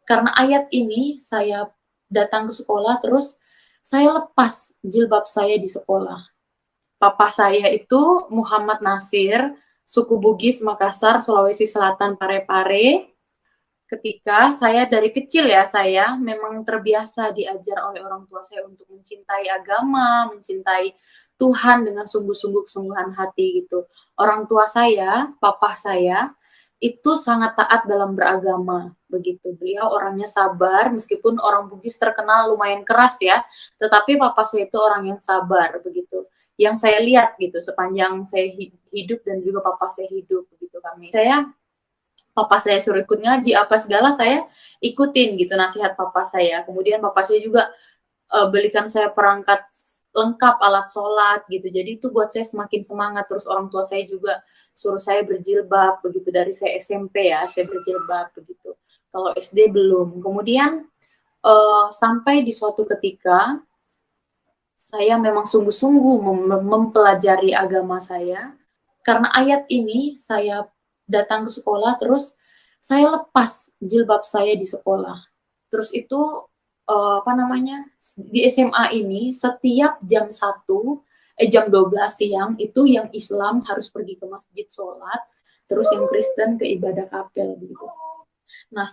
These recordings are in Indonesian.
karena ayat ini saya datang ke sekolah, terus saya lepas jilbab saya di sekolah. Papa saya itu Muhammad Nasir, suku Bugis, Makassar, Sulawesi Selatan, Parepare. Ketika saya dari kecil ya, saya memang terbiasa diajar oleh orang tua saya untuk mencintai agama, mencintai Tuhan dengan sungguh-sungguh kesungguhan hati gitu. Orang tua saya, papa saya, itu sangat taat dalam beragama begitu. Beliau orangnya sabar, meskipun orang Bugis terkenal lumayan keras ya, tetapi papa saya itu orang yang sabar begitu. Yang saya lihat gitu sepanjang saya hidup dan juga papa saya hidup begitu kami. Papa saya suruh ikut ngaji apa segala saya ikutin gitu nasihat papa saya. Kemudian papa saya juga belikan saya perangkat lengkap alat sholat gitu. Jadi itu buat saya semakin semangat. Terus orang tua saya juga suruh saya berjilbab begitu dari saya SMP ya, saya berjilbab begitu. Kalau SD belum. Kemudian sampai di suatu ketika saya memang sungguh-sungguh mempelajari agama saya. Karena ayat ini saya datang ke sekolah, terus saya lepas jilbab saya di sekolah. Terus itu di SMA ini setiap jam 12 siang itu yang Islam harus pergi ke masjid sholat, terus yang Kristen ke ibadah kapel gitu. Nah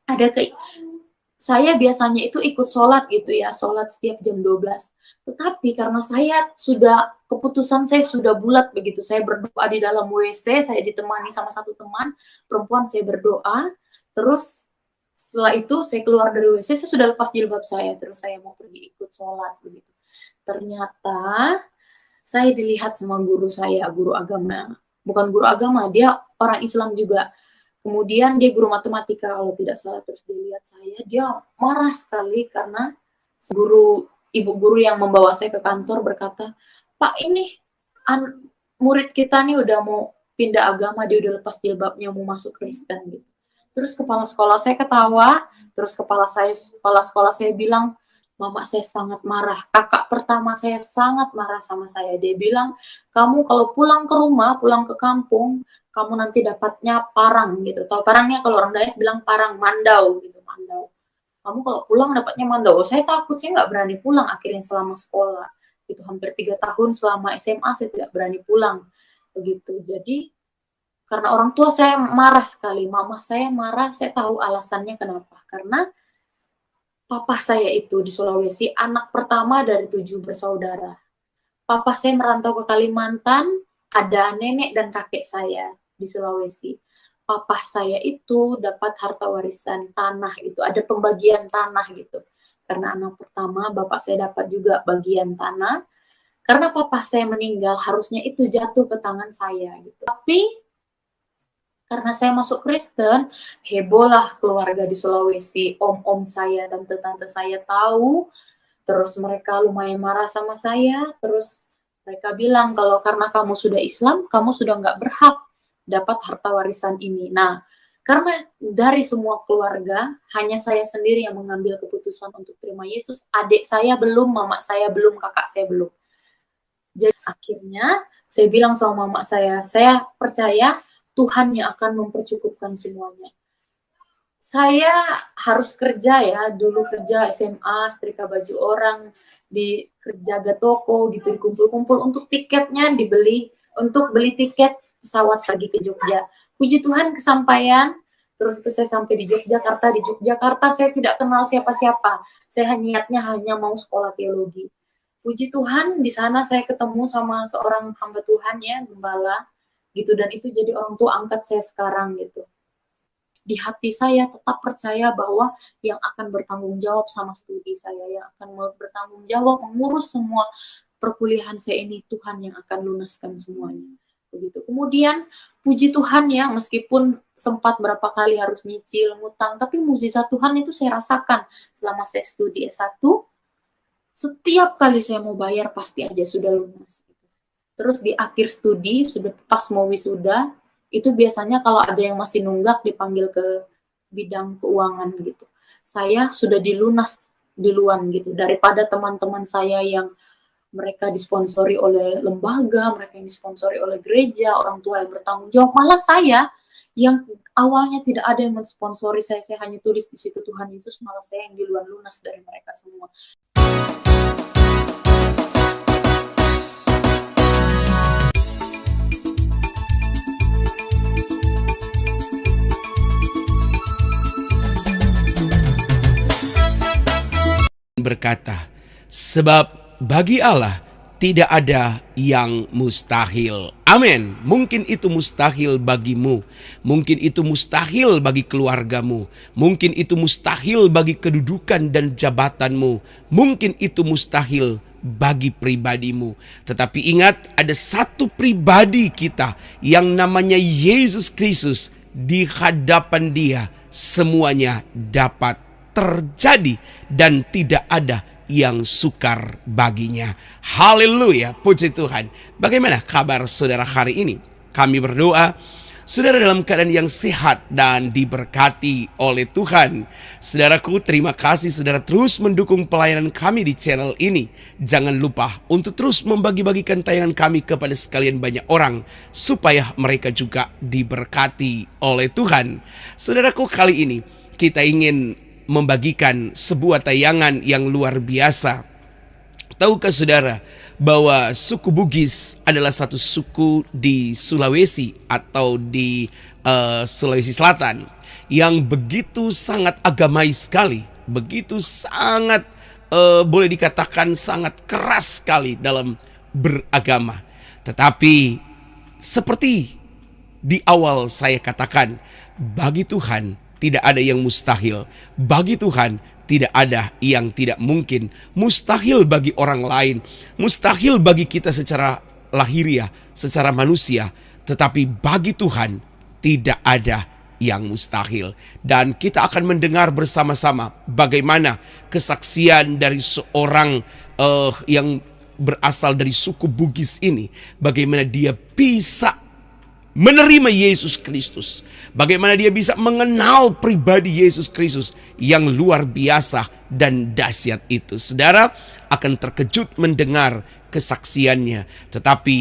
ada ke saya biasanya itu ikut sholat gitu ya, sholat setiap jam 12. Tetapi karena keputusan saya sudah bulat begitu, saya berdoa di dalam WC, saya ditemani sama satu teman, perempuan saya berdoa, terus setelah itu saya keluar dari WC, saya sudah lepas jilbab saya, terus saya mau pergi ikut sholat begitu. Ternyata saya dilihat sama guru saya, guru agama. Bukan guru agama, dia orang Islam juga. Kemudian dia guru matematika kalau tidak salah, terus dilihat saya, dia marah sekali karena ibu guru yang membawa saya ke kantor berkata, "Pak, ini murid kita nih udah mau pindah agama, dia udah lepas jilbabnya mau masuk Kristen gitu." Terus kepala sekolah saya ketawa, terus kepala sekolah saya bilang, "Mama saya sangat marah. Kakak pertama saya sangat marah sama saya. Dia bilang, kamu kalau pulang ke rumah, pulang ke kampung, kamu nanti dapatnya parang gitu. Tahu parangnya kalau orang Dayak bilang parang, mandau gitu, mandau. Kamu kalau pulang dapatnya mandau." Saya takut, saya nggak berani pulang akhirnya selama sekolah. Itu hampir 3 tahun selama SMA saya tidak berani pulang. Begitu. Jadi karena orang tua saya marah sekali, mama saya marah, saya tahu alasannya kenapa. Karena papa saya itu di Sulawesi anak pertama dari 7 bersaudara. Papa saya merantau ke Kalimantan, ada nenek dan kakek saya di Sulawesi. Papa saya itu dapat harta warisan tanah itu, ada pembagian tanah gitu. Karena anak pertama, bapak saya dapat juga bagian tanah. Karena papa saya meninggal, harusnya itu jatuh ke tangan saya gitu. Tapi karena saya masuk Kristen, hebohlah keluarga di Sulawesi, om-om saya, tante-tante saya tahu, terus mereka lumayan marah sama saya, terus mereka bilang kalau karena kamu sudah Islam, kamu sudah nggak berhak dapat harta warisan ini. Nah, karena dari semua keluarga, hanya saya sendiri yang mengambil keputusan untuk terima Yesus, adik saya belum, mama saya belum, kakak saya belum. Jadi akhirnya saya bilang sama mama saya percaya Tuhan yang akan mempercukupkan semuanya. Saya harus kerja ya, dulu kerja SMA, setrika baju orang, jaga toko gitu, dikumpul-kumpul untuk tiketnya dibeli, untuk beli tiket pesawat pergi ke Jogja. Puji Tuhan kesampaian, terus itu saya sampai di Yogyakarta. Di Yogyakarta saya tidak kenal siapa-siapa, saya niatnya hanya mau sekolah teologi. Puji Tuhan di sana saya ketemu sama seorang hamba Tuhan ya, gembala gitu, dan itu jadi orang tua angkat saya sekarang gitu. Di hati saya tetap percaya bahwa yang akan bertanggung jawab sama studi saya, yang akan bertanggung jawab mengurus semua perkuliahan saya ini, Tuhan yang akan lunaskan semuanya. Begitu. Kemudian puji Tuhan ya, meskipun sempat berapa kali harus nyicil, ngutang, tapi mukjizat Tuhan itu saya rasakan selama saya studi S1. Setiap kali saya mau bayar pasti aja sudah lunas. Terus di akhir studi, sudah pas mau wisuda, itu biasanya kalau ada yang masih nunggak dipanggil ke bidang keuangan gitu. Saya sudah dilunas duluan gitu, daripada teman-teman saya yang mereka disponsori oleh lembaga, mereka yang disponsori oleh gereja, orang tua yang bertanggung jawab. Malah saya yang awalnya tidak ada yang mensponsori saya hanya tulis di situ Tuhan Yesus, malah saya yang duluan lunas dari mereka semua. Berkata, sebab bagi Allah tidak ada yang mustahil. Amin. Mungkin itu mustahil bagimu, mungkin itu mustahil bagi keluargamu, mungkin itu mustahil bagi kedudukan dan jabatanmu, mungkin itu mustahil bagi pribadimu. Tetapi ingat, ada satu pribadi kita yang namanya Yesus Kristus. Di hadapan Dia semuanya dapat terjadi dan tidak ada yang sukar baginya. Haleluya, puji Tuhan. Bagaimana kabar saudara hari ini? Kami berdoa saudara dalam keadaan yang sehat dan diberkati oleh Tuhan. Saudaraku, terima kasih saudara terus mendukung pelayanan kami di channel ini. Jangan lupa untuk terus membagi-bagikan tayangan kami kepada sekalian banyak orang, supaya mereka juga diberkati oleh Tuhan. Saudaraku, kali ini kita ingin membagikan sebuah tayangan yang luar biasa. Tahukah saudara bahwa suku Bugis adalah satu suku di Sulawesi atau di Sulawesi Selatan yang begitu sangat agamais sekali, begitu sangat boleh dikatakan sangat keras sekali dalam beragama. Tetapi seperti di awal saya katakan, bagi Tuhan tidak ada yang mustahil. Bagi Tuhan tidak ada yang tidak mungkin. Mustahil bagi orang lain, mustahil bagi kita secara lahiriah, secara manusia. Tetapi bagi Tuhan tidak ada yang mustahil. Dan kita akan mendengar bersama-sama bagaimana kesaksian dari seorang yang berasal dari suku Bugis ini. Bagaimana dia bisa menerima Yesus Kristus, bagaimana dia bisa mengenal pribadi Yesus Kristus yang luar biasa dan dahsyat itu. Saudara akan terkejut mendengar kesaksiannya. Tetapi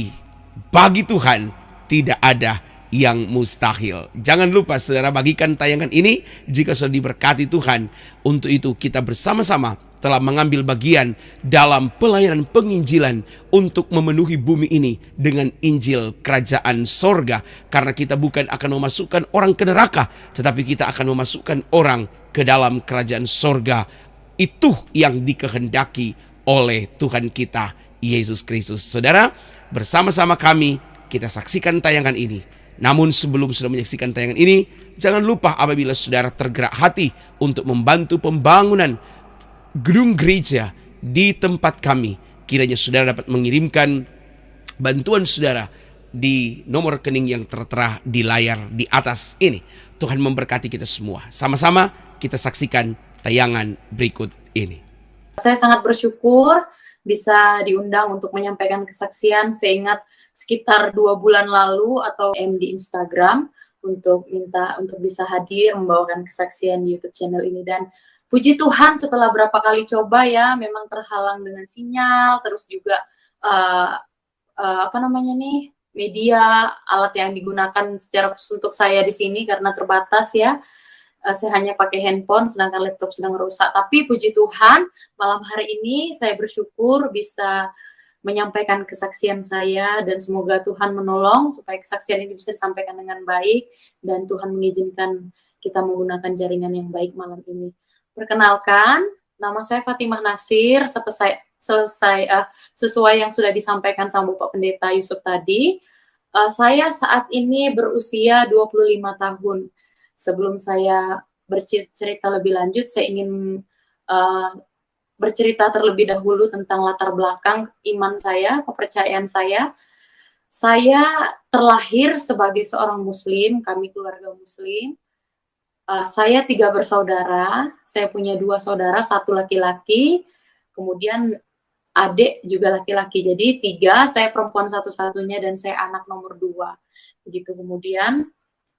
bagi Tuhan tidak ada yang mustahil. Jangan lupa saudara bagikan tayangan ini jika sudah diberkati Tuhan. Untuk itu kita bersama-sama telah mengambil bagian dalam pelayanan penginjilan untuk memenuhi bumi ini dengan Injil Kerajaan Sorga. Karena kita bukan akan memasukkan orang ke neraka, tetapi kita akan memasukkan orang ke dalam Kerajaan Sorga. Itu yang dikehendaki oleh Tuhan kita Yesus Kristus. Saudara, bersama-sama kami kita saksikan tayangan ini. Namun sebelum sudah menyaksikan tayangan ini, jangan lupa apabila saudara tergerak hati untuk membantu pembangunan gedung gereja di tempat kami, kiranya saudara dapat mengirimkan bantuan saudara di nomor rekening yang tertera di layar di atas ini. Tuhan memberkati kita semua. Sama-sama kita saksikan tayangan berikut ini. Saya sangat bersyukur bisa diundang untuk menyampaikan kesaksian. Saya ingat sekitar 2 bulan lalu atau di Instagram untuk minta untuk bisa hadir membawakan kesaksian di YouTube channel ini. Dan puji Tuhan setelah berapa kali coba ya, memang terhalang dengan sinyal, terus juga media, alat yang digunakan secara untuk saya di sini karena terbatas ya. Saya hanya pakai handphone, sedangkan laptop sedang rusak. Tapi puji Tuhan, malam hari ini saya bersyukur bisa menyampaikan kesaksian saya, dan semoga Tuhan menolong supaya kesaksian ini bisa disampaikan dengan baik, dan Tuhan mengizinkan kita menggunakan jaringan yang baik malam ini. Perkenalkan, nama saya Fatimah Nasir. Sesuai yang sudah disampaikan sama Bapak Pendeta Yusuf tadi, saya saat ini berusia 25 tahun. Sebelum saya bercerita lebih lanjut, saya ingin bercerita terlebih dahulu tentang latar belakang iman saya, kepercayaan saya. Saya terlahir sebagai seorang Muslim, kami keluarga Muslim. Saya 3 bersaudara, saya punya 2 saudara, 1 laki-laki, kemudian adik juga laki-laki, jadi 3, saya perempuan satu-satunya dan saya anak nomor 2. Begitu. Kemudian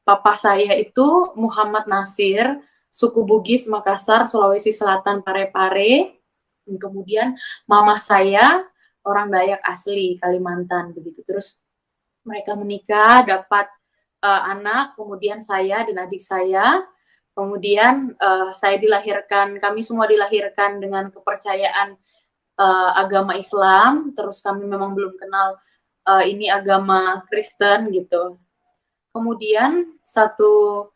papa saya itu Muhammad Nasir, suku Bugis, Makassar, Sulawesi Selatan, Parepare. Dan kemudian mama saya orang Dayak asli Kalimantan, begitu. Terus mereka menikah, dapat anak, kemudian saya dan adik saya. Kemudian saya dilahirkan, kami semua dilahirkan dengan kepercayaan agama Islam, terus kami memang belum kenal ini agama Kristen gitu. Kemudian satu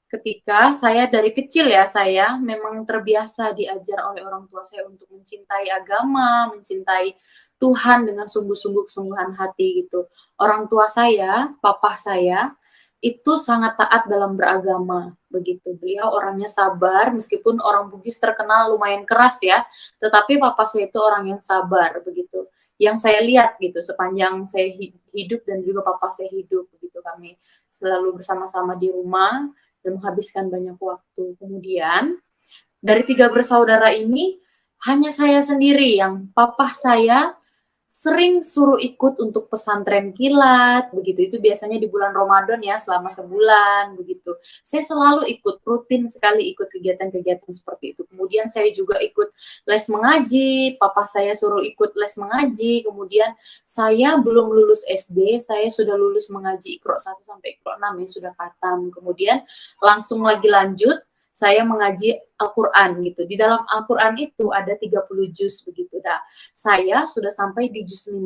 ketika saya dari kecil ya, saya memang terbiasa diajar oleh orang tua saya untuk mencintai agama, mencintai Tuhan dengan sungguh-sungguh kesungguhan hati gitu. Orang tua saya, papa saya, itu sangat taat dalam beragama begitu. Beliau orangnya sabar, meskipun orang Bugis terkenal lumayan keras ya, tetapi papa saya itu orang yang sabar begitu. Yang saya lihat gitu sepanjang saya hidup dan juga papa saya hidup begitu, kami selalu bersama-sama di rumah dan menghabiskan banyak waktu. Kemudian dari 3 bersaudara ini hanya saya sendiri yang papa saya sering suruh ikut untuk pesantren kilat begitu. Itu biasanya di bulan Ramadan ya, selama sebulan begitu. Saya selalu ikut, rutin sekali ikut kegiatan-kegiatan seperti itu. Kemudian saya juga ikut les mengaji, papa saya suruh ikut les mengaji. Kemudian saya belum lulus SD, saya sudah lulus mengaji Iqra 1 sampai Iqra 6 ya, sudah khatam. Kemudian langsung lagi lanjut saya mengaji Al-Quran gitu. Di dalam Al-Quran itu ada 30 juz begitu. Nah, saya sudah sampai di juz 15.